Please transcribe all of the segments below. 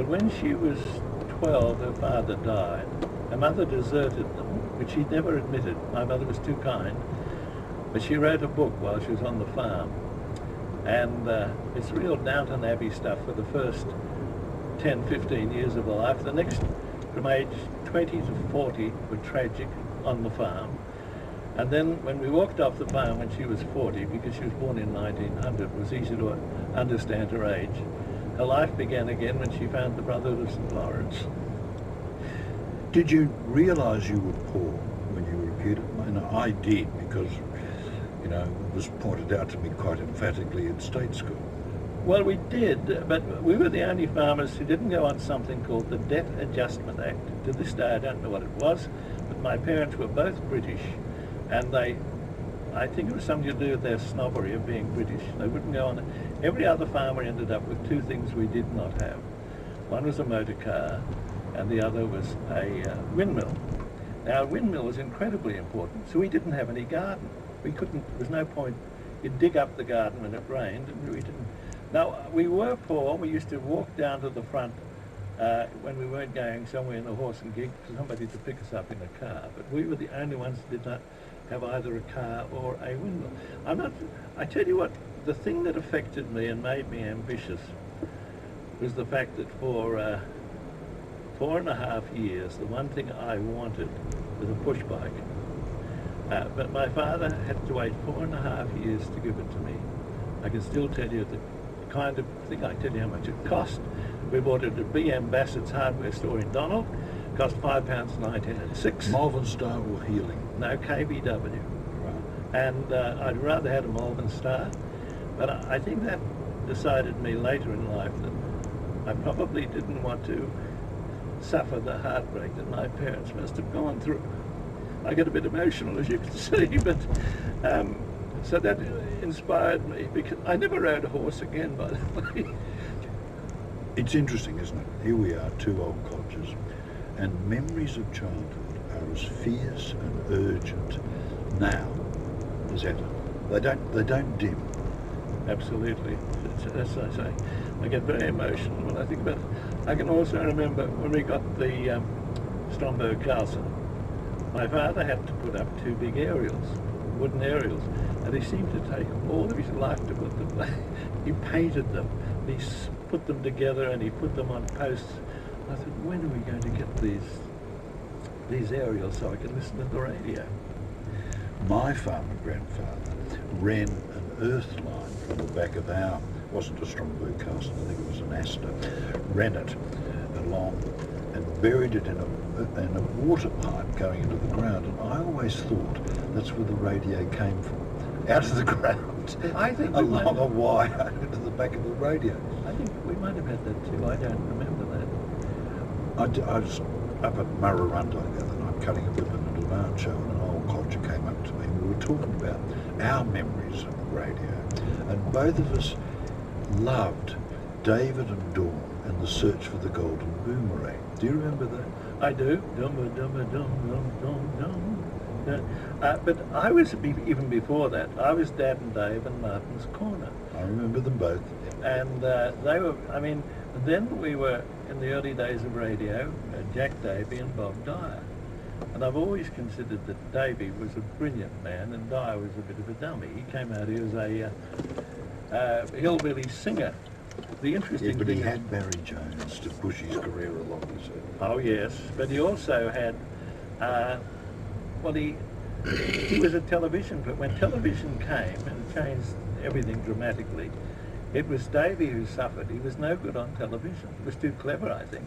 But when she was 12, her father died. Her mother deserted them, which she never admitted. My mother was too kind. But she wrote a book while she was on the farm. And it's real Downton Abbey stuff for the first 10, 15 years of her life. The next, from age 20 to 40, were tragic on the farm. And then when we walked off the farm when she was 40, because she was born in 1900, it was easy to understand her age. Her life began again when she found the Brotherhood of St. Lawrence. Did you realise you were poor when you were a kid? And I did, because, you know, it was pointed out to me quite emphatically in state school. Well, we did, but we were the only farmers who didn't go on something called the Debt Adjustment Act. To this day, I don't know what it was, but my parents were both British, and I think it was something to do with their snobbery of being British. They wouldn't go on. Every other farmer ended up with two things we did not have. One was a motor car, and the other was a windmill. Now, a windmill was incredibly important, so we didn't have any garden. We couldn't, there was no point, you'd dig up the garden when it rained, and we didn't. Now, we were poor. We used to walk down to the front when we weren't going somewhere in a horse and gig for somebody to pick us up in a car, but we were the only ones that did not have either a car or a windmill. I tell you what, the thing that affected me and made me ambitious was the fact that for 4.5 years, the one thing I wanted was a push bike. But my father had to wait 4.5 years to give it to me. I can still tell you the kind of thing, I tell you how much it cost. We bought it at B.M. Bassett's hardware store in Donald. Cost £5.19 and 6. Malvern Star or Healing? No, KBW. Right. And I'd rather had a Malvern Star, but I think that decided me later in life that I probably didn't want to suffer the heartbreak that my parents must have gone through. I get a bit emotional, as you can see, but so that inspired me, because I never rode a horse again, by the way. It's interesting, isn't it? Here we are, two old codgers, and memories of childhood are as fierce and urgent now as ever. They don't dim. Absolutely. As I say, I get very emotional when I think about it. I can also remember when we got the Stromberg Castle, my father had to put up two big aerials, wooden aerials, and he seemed to take all of his life to put them. He painted them, he put them together, and he put them on posts. I thought, when are we going to get these aerials so I can listen to the radio? My farmer grandfather ran an earth line from the back of our, wasn't a Stromberg Castle, I think it was an Astor, ran it along and buried it in a water pipe going into the ground, and I always thought that's where the radio came from, out of the ground, I think along a wire into the back of the radio. I think we might have had that too. I don't remember that. I was up at Murrarunda the other night cutting a ribbon at an art show, and an old codger came up to me, and we were talking about our memories of the radio, and both of us loved David and Dawn and the Search for the Golden Boomerang. Do you remember that? I do. Dum dum dum dum dum dum. But I was even before that. I was Dad and Dave and Martin's Corner. I remember them both. And they were. I mean, then we were in the early days of radio. Jack Davey and Bob Dyer. And I've always considered that Davey was a brilliant man and Dyer was a bit of a dummy. He came out here as a hillbilly singer. The interesting but he thing had Barry Jones to push his career along, you see. Oh yes, but he also had, he was a television, but when television came and changed everything dramatically, it was Davey who suffered. He was no good on television. He was too clever, I think,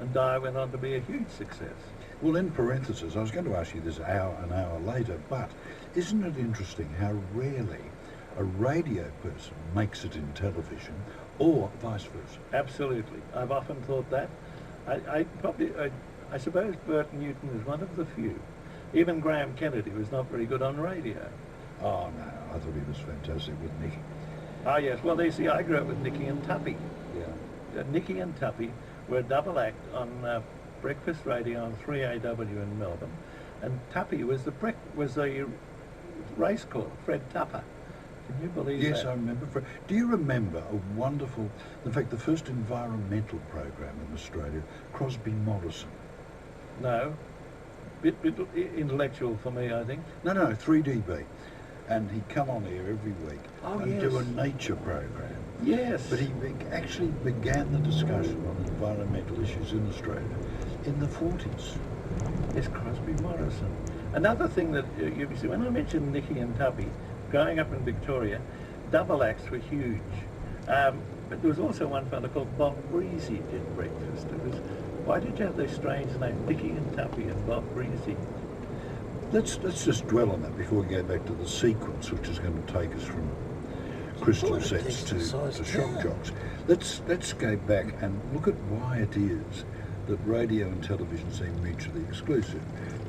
and Dyer went on to be a huge success. Well, in parentheses, I was going to ask you this an hour later, but isn't it interesting how rarely a radio person makes it in television, or vice versa? Absolutely. I've often thought that. I suppose Bert Newton is one of the few. Even Graham Kennedy was not very good on radio. Oh no, I thought he was fantastic with Nicky. Oh yes, well you see, I grew up with Nicky and Tuppy. Yeah. Nicky and Tuppy were a double act on breakfast radio on 3AW in Melbourne, and Tuppy was the race caller, Fred Tupper. Can you believe Yes, that? I remember. Do you remember a wonderful, in fact, the first environmental program in Australia, Crosby Morrison? No. Bit intellectual for me, I think. No, 3DB. And he'd come on here every week and do a nature program. Yes. But he actually began the discussion on environmental issues in Australia in the 40s. Yes, Crosby Morrison. Another thing that you see, when I mentioned Nicky and Tubby, growing up in Victoria, double acts were huge. But there was also one fellow called Bob Breezy did breakfast. Why did you have those strange names, Nicky and Tubby and Bob Breezy? Let's just dwell on that before we go back to the sequence, which is going to take us from crystal sets to shock jocks. Let's go back and look at why it is that radio and television seem mutually exclusive.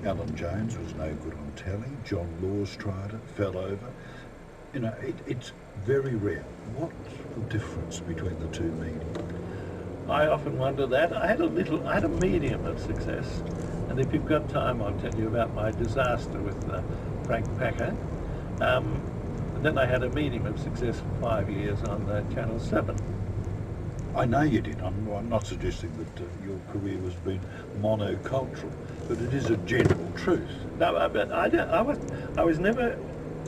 Alan Jones was no good on telly. John Laws tried it, fell over. You know, it's very rare. What's the difference between the two media? I often wonder that. I had a medium of success, and if you've got time, I'll tell you about my disaster with Frank Packer. And then I had a medium of success for 5 years on Channel 7. I know you did. I'm not suggesting that your career has been monocultural, but it is a general truth. No, but I was never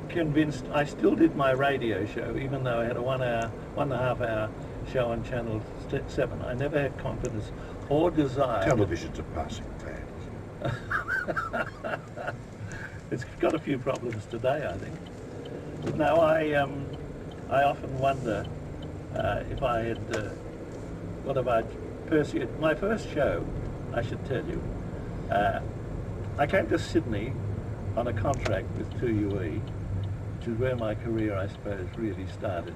convinced. I still did my radio show, even though I had a 1 and a half hour show on Channel 7. I never had confidence or desire. Television's a passing fad, isn't it? It's got a few problems today, I think. Now, I often wonder if I had, what have I pursued? My first show, I should tell you, I came to Sydney on a contract with 2UE, which is where my career, I suppose, really started.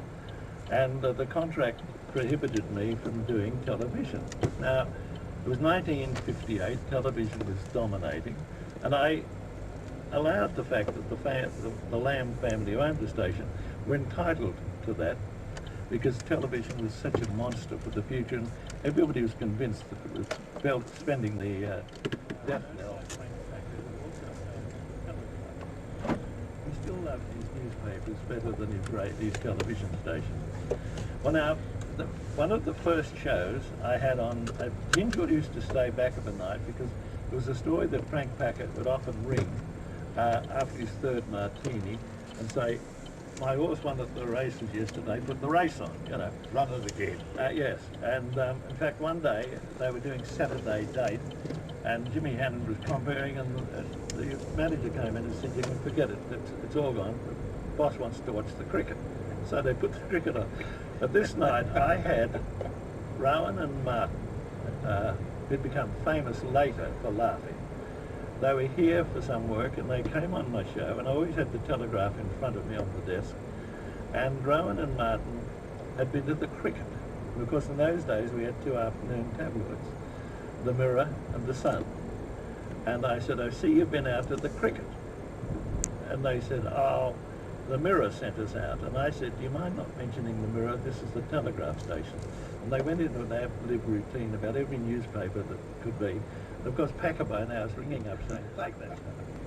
And the contract prohibited me from doing television. Now, it was 1958, television was dominating, and I allowed the fact that the Lamb family who owned the station were entitled to that, because television was such a monster for the future, and everybody was convinced that it was spending the death knell. He still loved his newspapers better than his television stations. Well, now, one of the first shows I had on, Gingerwood used to stay back of the night because there was a story that Frank Packer would often ring after his third martini and say, "My horse won at the races yesterday, put the race on, you know." Run it again. Yes, and in fact one day they were doing Saturday Date and Jimmy Hannon was comparing, and the manager came in and said, "You can forget it, it's all gone. The boss wants to watch the cricket." So they put the cricket on. But this night I had Rowan and Martin, who'd become famous later for laughing. They were here for some work and they came on my show, and I always had the Telegraph in front of me on the desk. And Rowan and Martin had been to the cricket. And of course in those days we had 2 afternoon tabloids, the Mirror and the Sun. And I said, "I see you've been out to the cricket." And they said, "Oh, the Mirror sent us out." And I said, "Do you mind not mentioning the Mirror? This is the Telegraph station." And they went into an ad-lib routine about every newspaper that could be. And of course Packer by now is ringing up saying, "Take that."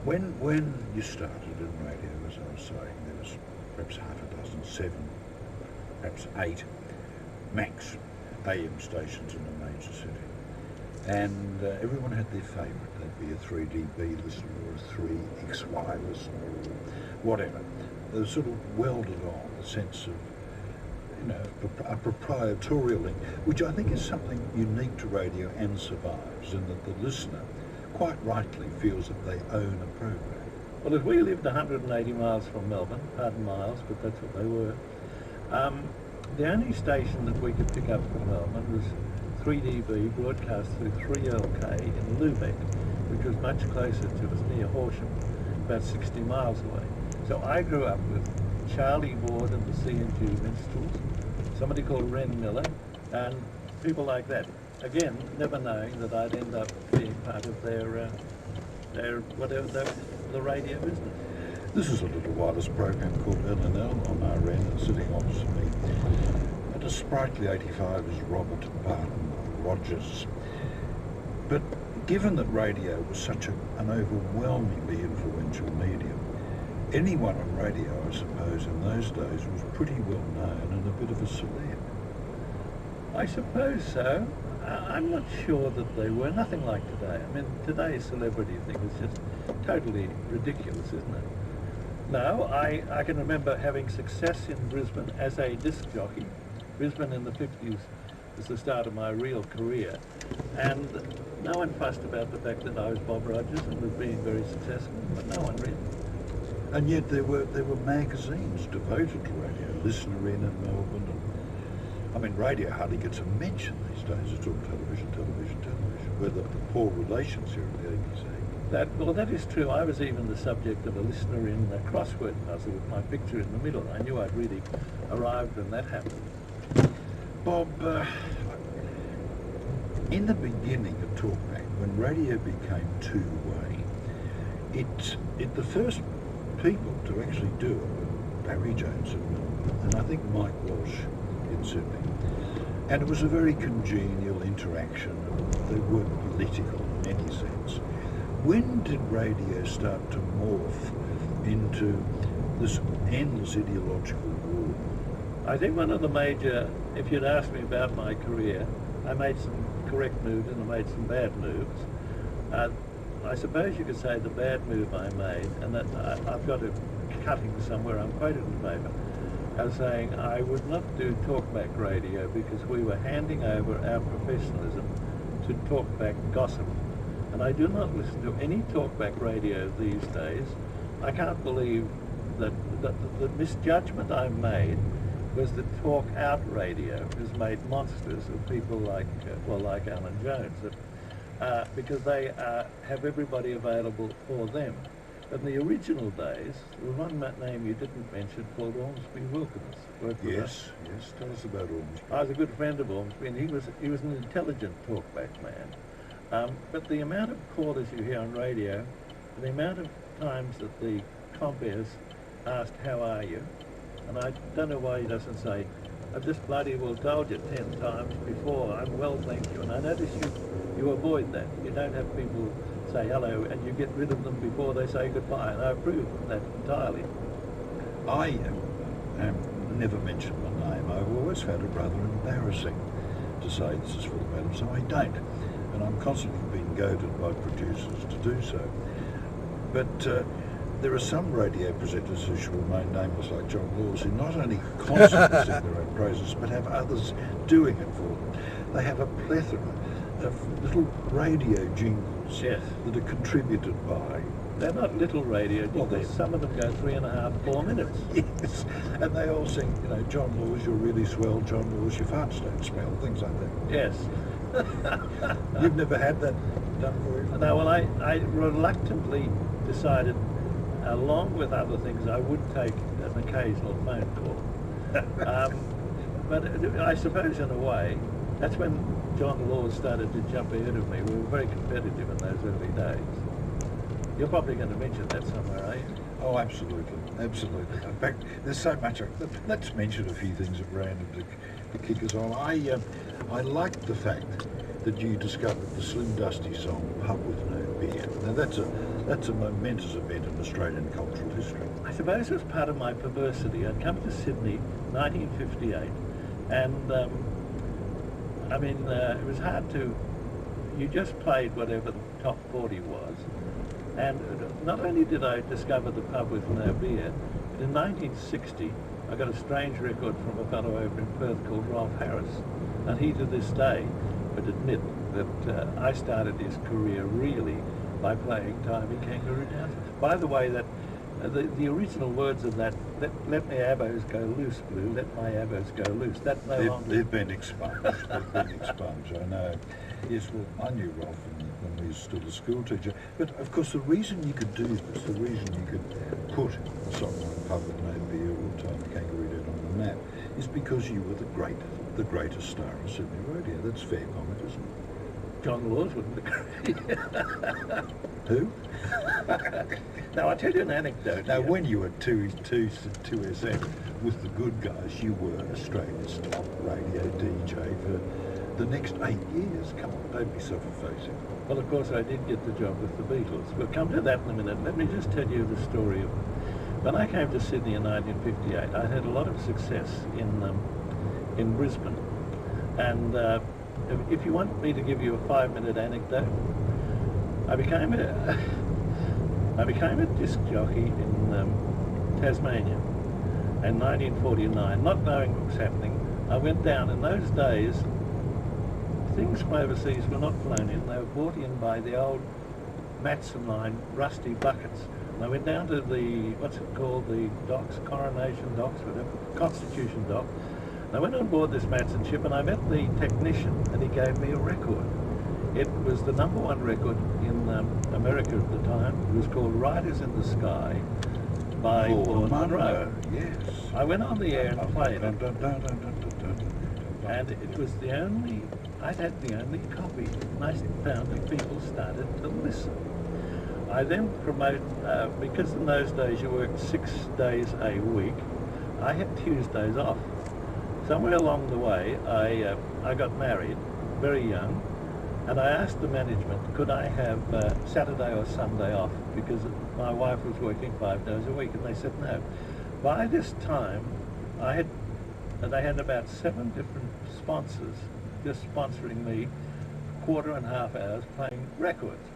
When you started in radio, as I was saying, there was perhaps half a dozen, 7, perhaps 8, max, AM stations in a major city. And everyone had their favourite. They'd be a 3DB listener or a 3XY listener or whatever. They were sort of welded on, a sense of, you know, a proprietorial link, which I think is something unique to radio and survives, in that the listener quite rightly feels that they own a program. Well, if we lived 180 miles from Melbourne, pardon miles, but that's what they were, the only station that we could pick up from Melbourne was 3DB, broadcast through 3LK in Lubeck, which was much closer to us, near Horsham, about 60 miles away. So I grew up with Charlie Ward and the C&G Minstrels, somebody called Ren Miller, and people like that. Again, never knowing that I'd end up being part of their whatever, the radio business. This is a little wireless program called LNL on our end, sitting opposite me. And a sprightly 85 is Robert Barnum Rogers. But given that radio was such an overwhelmingly influential medium, anyone on radio, I suppose, in those days was pretty well known and a bit of a celeb. I suppose so. I'm not sure that they were. Nothing like today. I mean, today's celebrity thing is just totally ridiculous, isn't it? No, I can remember having success in Brisbane as a disc jockey. Brisbane in the 50s was the start of my real career, and no one fussed about the fact that I was Bob Rogers and was being very successful, but no one really. And yet there were magazines devoted to radio, Listener in Melbourne. And, I mean, radio hardly gets a mention these days. It's all television, with the poor relations here at the ABC. That is true. I was even the subject of a Listener in a crossword puzzle with my picture in the middle. I knew I'd really arrived when that happened. Bob, in the beginning of Talkback, when radio became two-way, the first people to actually do it were Barry Jones and I think Mike Walsh in Sydney. And it was a very congenial interaction. They weren't political in any sense. When did radio start to morph into this endless ideological war? I think one of the major, if you'd asked me about my career, I made some correct moves and I made some bad moves. I suppose you could say the bad move I made, and that I've got a cutting somewhere, I'm quoted in the paper, as saying I would not do talkback radio because we were handing over our professionalism to talkback gossip. And I do not listen to any talkback radio these days. I can't believe that the misjudgment I made was that talk out radio has made monsters of people like Alan Jones, because they have everybody available for them. But in the original days, there was one name you didn't mention called Ormsby Wilkins. Yes, tell us about Ormsby. I was a good friend of Ormsby, and he was an intelligent talkback man. But the amount of callers you hear on radio, the amount of times that the compares asked, "How are you?" And I don't know why he doesn't say, "I've just bloody well told you 10 times before, I'm well, thank you." And I notice you avoid that. You don't have people say hello and you get rid of them before they say goodbye. And I approve of that entirely. I never mentioned my name. I've always found it rather embarrassing to say this is for the madam, so I don't. And I'm constantly being goaded by producers to do so. But there are some radio presenters who shall remain nameless, like John Laws, who not only constantly sing their own praises, but have others doing it for them. They have a plethora of little radio jingles that are contributed by. They're not little radio jingles. Some of them go 3.5, 4 minutes. Yes, and they all sing, John Laws, you're really swell, John Laws, your farts don't smell, things like that. Yes. You've never had that done for you? No, well, I reluctantly decided, along with other things, I would take an occasional phone call. But I suppose in a way, that's when John Laws started to jump ahead of me. We were very competitive in those early days. You're probably going to mention that somewhere, are you? Oh, absolutely. In fact, there's so much. Let's mention a few things at random to kick us on. I liked the fact that you discovered the Slim Dusty song "Pub with No Beer." Now that's a momentous event in Australian cultural history. I suppose it was part of my perversity. I'd come to Sydney, 1958, and it was hard to. You just played whatever the top 40 was. And not only did I discover the Pub with No Beer, but in 1960 I got a strange record from a fellow over in Perth called Rolf Harris. And he to this day would admit that I started his career really by playing Timey Kangaroo Dance. By the way, that the original words of that, let my abos go loose, Blue, let my abos go loose, that no longer... They've been expunged, I know. Yes, well, I knew Rolf when he was still a school teacher. But, of course, the reason you could do this, the reason you could put a song like Pub with No Beer or Timey Kangaroo Dance on the map is because you were the greatest star of Sydney radio. That's fair comment, isn't it? John Laws wouldn't agree. Who? Now, I'll tell you an anecdote. Now, when you were 2SM with the good guys, you were Australia's top radio DJ for the next 8 years. Come on, don't be self-effacing. Well, of course, I did get the job with the Beatles. We'll come to that in a minute. Let me just tell you the story of When I came to Sydney in 1958, I had a lot of success in Brisbane. And if you want me to give you a 5-minute anecdote, I became a disc jockey in Tasmania in 1949, not knowing what was happening. I went down. In those days, things from overseas were not flown in. They were brought in by the old Matson line rusty buckets. And I went down to the, what's it called, the docks, Coronation Docks, whatever, Constitution Dock. And I went on board this Matson ship and I met the technician and he gave me a record. It was the #1 record in America at the time. It was called Riders in the Sky by Paul Monroe. Yes. I went on the air and played it. And it was the only, I'd had the only copy. And I found that people started to listen. I then promote, because in those days you worked 6 days a week, I had Tuesdays off. Somewhere along the way, I got married, very young, and I asked the management, could I have Saturday or Sunday off, because my wife was working 5 days a week, and they said no. By this time, they had about 7 different sponsors just sponsoring me 1.5 hours playing records.